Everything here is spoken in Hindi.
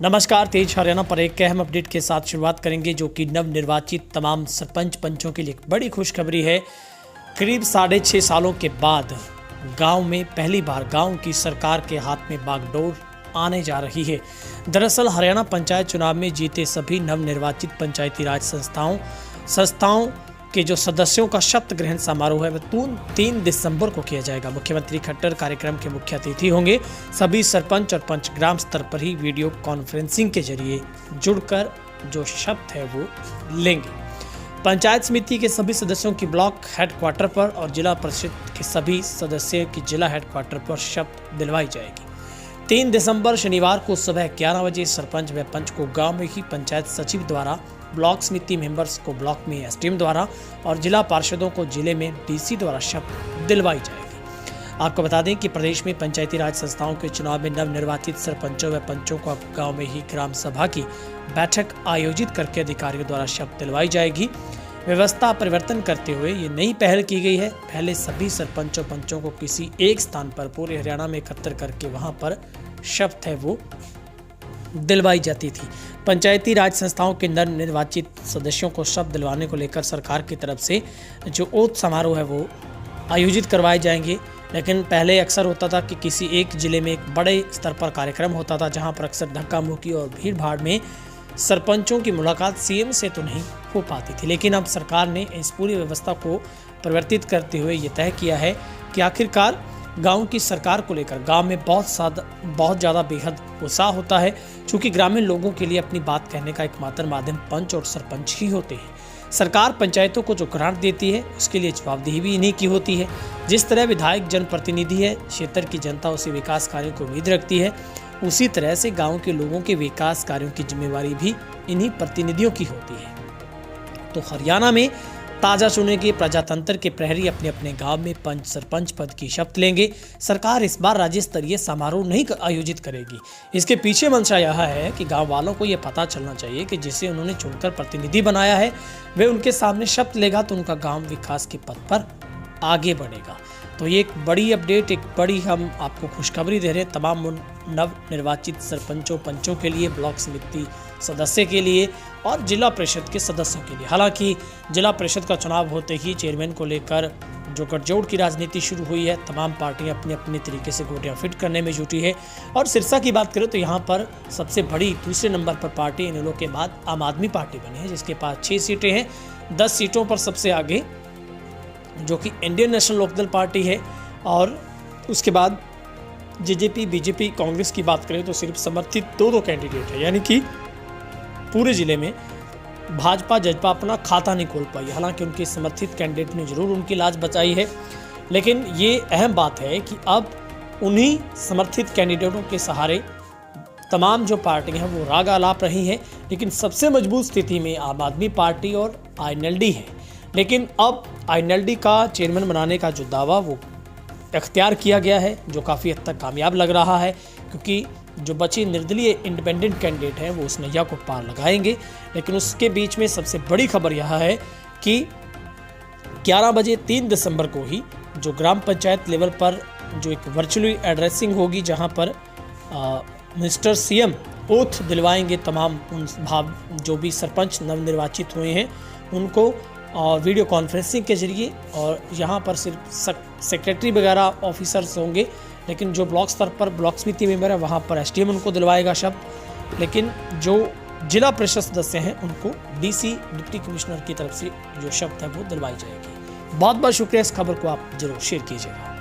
नमस्कार, तेज हरियाणा पर एक अहम अपडेट के साथ शुरुआत करेंगे जो कि नवनिर्वाचित तमाम सरपंच पंचों के लिए एक बड़ी खुशखबरी है। करीब 6.5 सालों के बाद गांव में पहली बार गांव की सरकार के हाथ में बागडोर आने जा रही है। दरअसल हरियाणा पंचायत चुनाव में जीते सभी नवनिर्वाचित पंचायती राज संस्थाओं के जो सदस्यों का शपथ ग्रहण समारोह है वह 3 दिसंबर को किया जाएगा। मुख्यमंत्री खट्टर कार्यक्रम के मुख्य अतिथि होंगे। सभी सरपंच और पंच ग्राम स्तर पर ही वीडियो कॉन्फ्रेंसिंग के जरिए जुड़कर जो शपथ है वो लेंगे। पंचायत समिति के सभी सदस्यों की ब्लॉक हेडक्वार्टर पर और जिला परिषद के सभी सदस्यों की जिला हेडक्वार्टर पर शपथ दिलवाई जाएगी। 3 दिसंबर शनिवार को सुबह 11 बजे सरपंच व पंच को गांव में ही पंचायत सचिव द्वारा, ब्लॉक समिति मेंबर्स को ब्लॉक में एसडीएम द्वारा और जिला पार्षदों को जिले में डीसी द्वारा शपथ दिलवाई जाएगी। आपको बता दें कि प्रदेश में पंचायती राज संस्थाओं के चुनाव में नवनिर्वाचित सरपंचों व पंचों को अब गाँव में ही ग्राम सभा की बैठक आयोजित करके अधिकारियों द्वारा शपथ दिलवाई जाएगी। व्यवस्था परिवर्तन करते हुए ये नई पहल की गई है। पहले सभी सरपंचों पंचों को किसी एक स्थान पर पूरे हरियाणा में एकत्र करके वहां पर शपथ है वो दिलवाई जाती थी। पंचायती राज संस्थाओं के नवनिर्वाचित सदस्यों को शपथ दिलवाने को लेकर सरकार की तरफ से जो ओथ समारोह है वो आयोजित करवाए जाएंगे। लेकिन पहले अक्सर होता था कि किसी एक जिले में एक बड़े स्तर पर कार्यक्रम होता था जहां पर अक्सर धक्का मुक्की और भीड़ भाड़ में सरपंचों की मुलाकात सीएम से तो नहीं हो पाती थी। लेकिन अब सरकार ने इस पूरी व्यवस्था को परिवर्तित करते हुए ये तय किया है कि आखिरकार गांव की सरकार को लेकर गांव में बहुत ज़्यादा बेहद उत्साह होता है, क्योंकि ग्रामीण लोगों के लिए अपनी बात कहने का एकमात्र माध्यम पंच और सरपंच ही होते हैं। सरकार पंचायतों को जो ग्रांट देती है उसके लिए जवाबदेही भी इन्हीं की होती है। जिस तरह विधायक जनप्रतिनिधि है, क्षेत्र की जनता उसे विकास कार्यों की उम्मीद रखती है, उसी तरह से गांव के लोगों के विकास कार्यों की जिम्मेवारी भी इन्हीं प्रतिनिधियों की होती है। तो हरियाणा में ताजा चुने गए प्रजातंत्र के प्रहरी अपने अपने गांव में पंच सरपंच पद की शपथ लेंगे। सरकार इस बार राज्य स्तरीय समारोह नहीं आयोजित करेगी। इसके पीछे मंशा यह है कि गांव वालों को यह पता चलना चाहिए कि जिसे उन्होंने चुनकर प्रतिनिधि बनाया है वे उनके सामने शपथ लेगा तो उनका गांव विकास के पथ पर आगे बढ़ेगा। तो ये एक बड़ी अपडेट, एक बड़ी हम आपको खुशखबरी दे रहे हैं तमाम नव निर्वाचित सरपंचों पंचों के लिए, ब्लॉक समिति सदस्य के लिए और जिला परिषद के सदस्यों के लिए। हालांकि जिला परिषद का चुनाव होते ही चेयरमैन को लेकर जो गठजोड़ की राजनीति शुरू हुई है, तमाम पार्टियां अपने अपने तरीके से गोटियां फिट करने में जुटी है। और सिरसा की बात करें तो यहाँ पर सबसे बड़ी दूसरे नंबर पर पार्टी इनेलो के बाद आम आदमी पार्टी बनी है, जिसके पास 6 सीटें हैं। 10 सीटों पर सबसे आगे जो कि इंडियन नेशनल लोकदल पार्टी है और उसके बाद जेजेपी बीजेपी कांग्रेस की बात करें तो सिर्फ समर्थित दो कैंडिडेट है, यानी कि पूरे जिले में भाजपा जजपा अपना खाता नहीं खोल पाई। हालांकि उनके समर्थित कैंडिडेट ने जरूर उनकी लाज बचाई है, लेकिन ये अहम बात है कि अब उन्हीं समर्थित कैंडिडेटों के सहारे तमाम जो पार्टियां हैं वो राग आलाप रही हैं। लेकिन सबसे मजबूत स्थिति में आम आदमी पार्टी और आईएनएलडी है। लेकिन अब आईएनएलडी का चेयरमैन बनाने का जो दावा वो अख्तियार किया गया है, जो काफ़ी हद तक कामयाब लग रहा है, क्योंकि जो बचे निर्दलीय इंडिपेंडेंट कैंडिडेट हैं वो उस नैया को पार लगाएंगे। लेकिन उसके बीच में सबसे बड़ी खबर यह है कि 11 बजे 3 दिसंबर को ही जो ग्राम पंचायत लेवल पर जो एक वर्चुअली एड्रेसिंग होगी, जहां पर मिस्टर सीएम ओथ दिलवाएंगे तमाम उन जो भी सरपंच नवनिर्वाचित हुए हैं उनको और वीडियो कॉन्फ्रेंसिंग के जरिए। और यहाँ पर सिर्फ सेक्रेटरी वगैरह ऑफिसर्स होंगे, लेकिन जो ब्लॉक स्तर पर ब्लॉक समिति मेंबर है वहाँ पर एसडीएम उनको दिलवाएगा शपथ। लेकिन जो जिला परिषद सदस्य हैं उनको डीसी डिप्टी कमिश्नर की तरफ से जो शपथ है वो दिलवाई जाएगी। बहुत बहुत शुक्रिया। इस खबर को आप जरूर शेयर कीजिएगा।